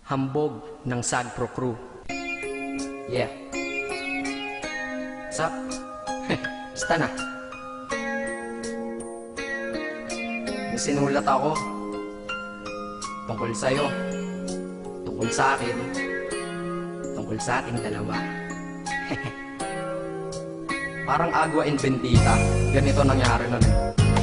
Hambog ng Sagpro Crew. Yeah. What's up? Basta na. May sinulat ako tungkol sa'yo, tungkol sa akin, tungkol sa ating dalawa. Parang Agua and Bendita. Ganito nangyari nun eh.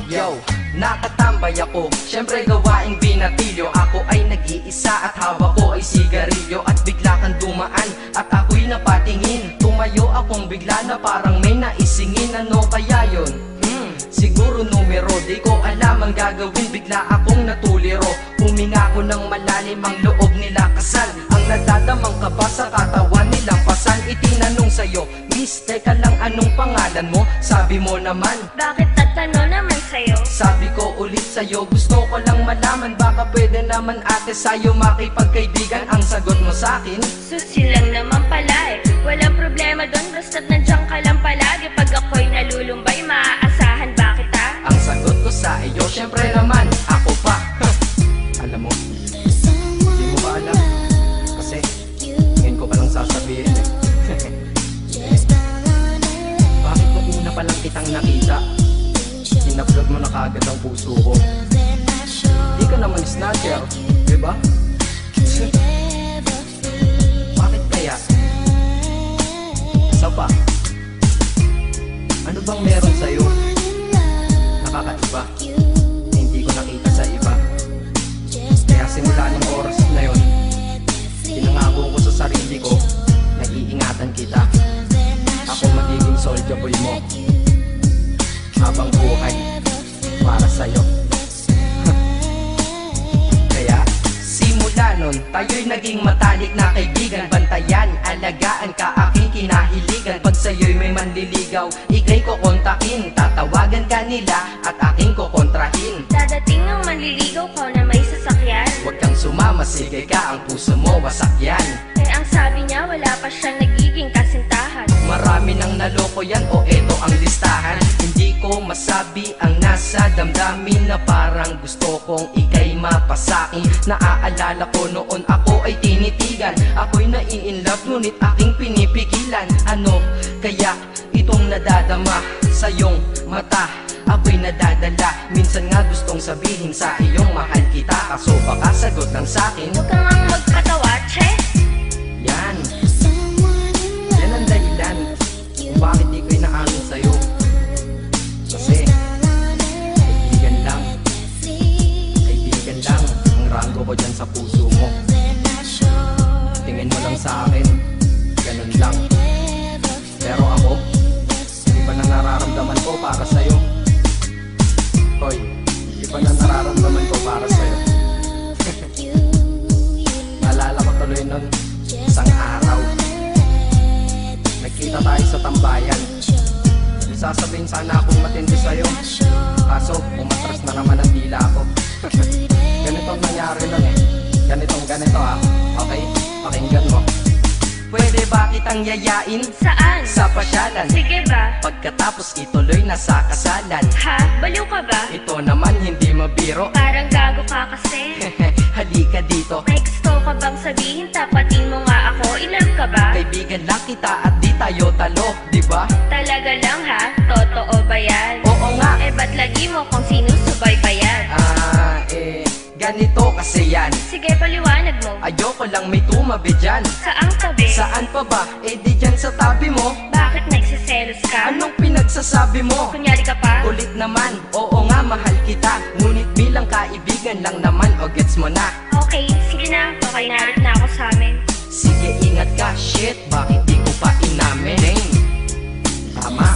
Yo! Nakatambay ako, syempre gawaing binatilyo. Ako ay nag-iisa at hawak ko ay sigarilyo. At bigla kang dumaan at ako'y napatingin. Tumayo akong bigla na parang may naisingin. Ano kaya yun? Siguro numero, di ko alam ang gagawin. Bigla akong natuliro. Huminga ko ng malalim, ang loob nila kasal. Ang nadadamang ka ba sa katawan nilang pasan? Itinanong sa'yo, Miss, teka lang, anong pangalan mo? Sabi mo naman, bakit tatanong naman sa'yo? sabi ko ulit sa'yo, gusto ko lang malaman. Baka pwede naman ate sa'yo makipagkaibigan. Ang sagot mo sa'kin, Susi lang naman pala eh. Walang problema doon, basta't nandiyan ka lang palagi. Pag ako'y nalulumbay, maaasahan ba kita? ang sagot ko sa iyo, syempre naman, ako pa. Alam mo, hindi mo ba alam? Kasi, ngayon ko palang sasabihin eh. Bakit nung una pa lang kitang nakita, in-upload mo na kaagad ang puso ko? Di ka naman snatcher, diba? Bakit kaya? Isa pa, ano bang meron sa'yo? Nakakaiba, na hindi ko nakita sa iba. Kaya simula ng oras na yon, pinangako ko sa sarili ko na iingatan kita. Ako magiging soldier boy mo habang buhay para sa'yo. Kaya simula nun, tayo'y naging matalik na kaibigan. Bantayan, alagaan ka, aking kinahiligan. Pag sa'yo'y may manliligaw, ika'y kukontakin. Tatawagan ka nila at aking kukontrahin. Dadating ang manliligaw ko na may sasakyan. Huwag kang sumama, sige ka, ang puso mo wasak yan. Eh ang sabi niya, wala pa siyang nagiging kasintahan. Marami nang naloko yan, o eto ang listahan. Hindi ko masabi ang nasa damdamin, na parang gusto kong ika'y mapasakin. Naaalala ko noon ako ay tinitigan. Ako'y nai-inlove ngunit aking pinipigilan. Ano kaya itong nadadama sa iyong mata? Ako'y nadadala, minsan nga gustong sabihin sa iyong mahal kita. Kaso baka sagot lang sa'kin, Huwag kang ang magpatawa, che. yan yan ang dahilan kung bakit di ko inaamin sa'yo. Kasi kaibigan lang ang rango ko dyan sa puso mo. Tingin mo lang sa akin, ganun lang. Pero ako, iba na nararamdaman ko para sa'yo. Hoy, iba na nararamdaman ko para sa'yo. Naalala ko tuloy nun, isang araw nagkita tayo sa tambayan. May sasabihin sana akong matindi sa'yo, kaso umatras na naman ang dila ko. Ganito ang nangyari nun eh. Ganito ah. Okay, pakinggan mo. Pwede ba kitang yayain Saan? sa pasyalan? Sige ba? Pagkatapos ituloy na sa kasalan. Ha? Baliw ka ba? Ito naman hindi mabiro. Parang gago ka kasi. Halika dito, May gusto ka bang sabihin? Tapatin mo nga ako. I-love ka ba? kaibigan lang kita at di tayo talo, di ba? Talaga lang ha? Totoo ba yan? Oo nga. Eh ba't lagi mo kung sinusubaybayan? Ganito kasi yan. Sige, paliwanag mo. Ayoko lang may tumabi dyan. Saang tabi? Saan pa ba? Eh di dyan sa tabi mo. Bakit nagsiselos ka? Anong pinagsasabi mo? Kunyari ka pa? Kulit naman, oo nga mahal kita. Ngunit bilang kaibigan lang naman, o gets mo na. Okay, sige na. Okay, narit na ako sa amin. Sige ingat ka, shit, bakit di ko pa inamin? Dang. Tama,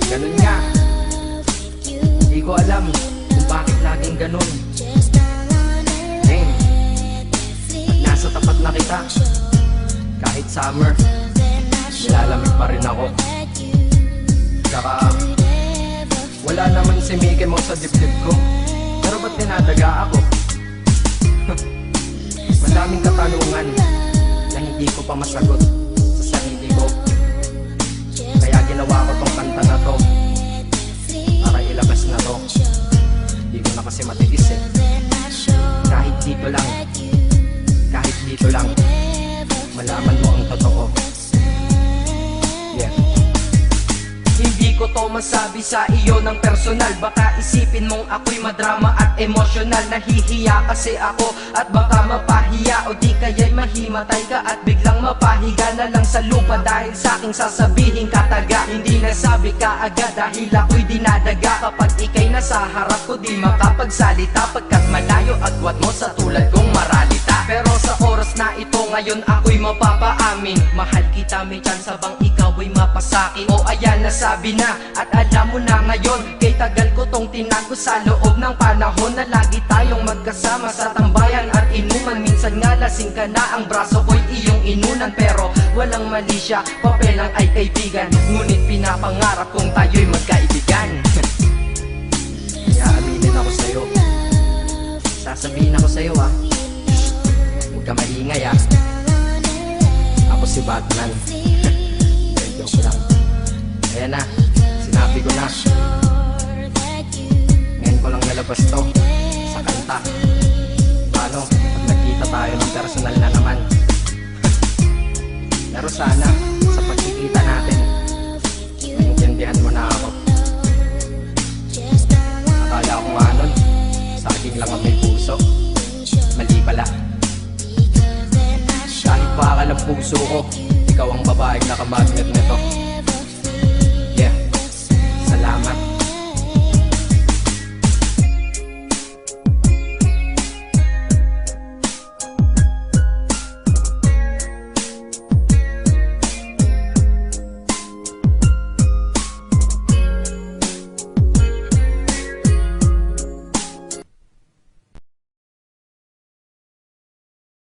ganun nga. Di ko alam kung bakit laging ganun. Dang. Pag nasa tapat na kita, kahit summer, nilalamig pa rin ako. Saka wala naman si Mickey Mouse sa dibdib ko, pero ba't dinadaga ako? Madaming katanungan na hindi ko pa masagot sa sarili ko. Kaya ginawa ko tong kanta na to para ilabas na to. Hindi ko na kasi matiis eh. Kahit dito lang, kahit dito lang malaman mo ang totoo. Yeah. Hindi ko to masabi sa iyo ng personal. Baka isipin mong ako'y madrama at emosyonal. Nahihiya kasi ako at baka mapahiya, o di kaya'y mahimatay ka at biglang mapahiga na lang sa lupa dahil sa aking sasabihin kataga. Hindi nasabi ka agad dahil ako'y dinadaga. Kapag ika'y nasa harap ko di makapagsalita, pagkat malayo agwat mo sa tulad kong maralita. Pero sa oras na ito ngayon ako'y mapapaamin, mahal kita, may tsansa bang ikaw ay mapasaki? O ayan, nasabi na at alam mo na ngayon. Kay tagal ko tong tinago sa loob ng panahon na lagi tayong magkasama sa tambayan at inuman. Minsan nga lasing ka na, ang braso ko'y iyong inunan. Pero walang mali siya, papel lang ay kaibigan. Ngunit pinapangarap kong tayo'y magkaibigan. Kaya aminin ako sa'yo, sasabihin ako sa'yo huwag ka maingay ako si Batman. Joke lang. Ayan na, sinabi ko na. Ngayon ko lang nalabas to sa kanta. Paano pag nagkita tayo ng personal na naman? Pero sana sa pagkikita natin maintindihan mo na ako. Akala ko nga nun saging lang ang may puso, mali pala. Kahit bakal ang puso ko, ikaw ang babaeng nakamagnet nito.